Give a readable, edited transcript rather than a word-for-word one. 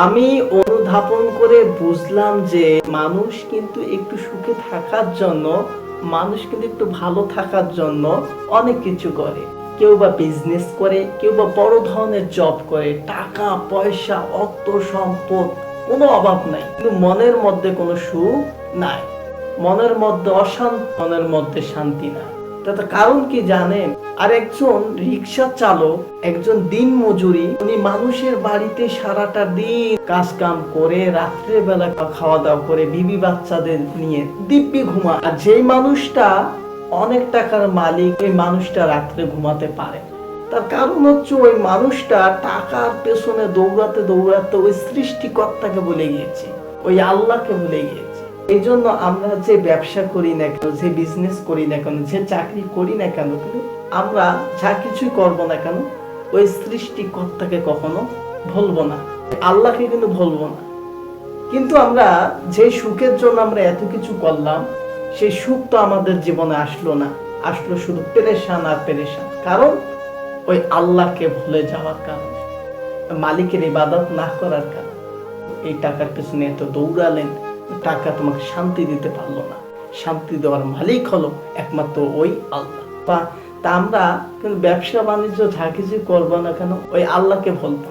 আমি অনুধাবন করে বুঝলাম যে মানুষ কিন্তু একটু সুখে থাকার জন্য, মানুষ কিন্তু একটু ভালো থাকার জন্য অনেক কিছু করে। কেউ বা বিজনেস করে, কেউ বা বড় ধরনের জব করে, টাকা পয়সা অর্থ সম্পদ কোনো অভাব নাই, কিন্তু মনের মধ্যে কোনো সুখ নাই, মনের মধ্যে অশান্তি, মনের মধ্যে শান্তি নাই। তাতে কারণ কি জানেন? আর একজন রিক্সা চালক, একজন দিন মজুরি, উনি মানুষের বাড়িতে সারাটা দিন কাজ কাম করে রাত্রে বেলা খাওয়া দাওয়া করে বিবি বাচ্চাদের নিয়ে দিব্যি ঘুমায়। আর যেই মানুষটা অনেক টাকার মালিক, ওই মানুষটা রাত্রে ঘুমাতে পারে। তার কারণ হচ্ছে ওই মানুষটা টাকার পেছনে দৌড়াতে দৌড়াতে ওই সৃষ্টিকর্তাকে ভুলে গিয়েছে, ওই আল্লাহকে ভুলে গিয়েছে। এই জন্য আমরা যে ব্যবসা করি না কেন, যে বিজনেস করি না কেন, যে চাকরি করি না কেন, আমরা যা কিছুই করবো না কেন ওই সৃষ্টিকর্তাকে কখনো ভুলবো না, আল্লাহকে কিন্তু ভুলবো না। কিন্তু আমরা যে সুখের জন্য আমরা এত কিছু করলাম, সেই সুখ তো আমাদের জীবনে আসলো না, আসলো শুধু পেরেশান আর পেরেশান। কারণ ওই আল্লাহকে ভুলে যাওয়ার কারণে, মালিকের ইবাদত না করার কারণে। এই টাকার পেছনে এত দৌড়ালেন, টাকা তোমাকে শান্তি দিতে পারলো না। শান্তি দেওয়ার মালিক হলো একমাত্র ওই আল্লাহ। তা আমরা কিন্তু ব্যবসা বাণিজ্য যা কিছু করবো না কেন ওই আল্লাহকে বলবো।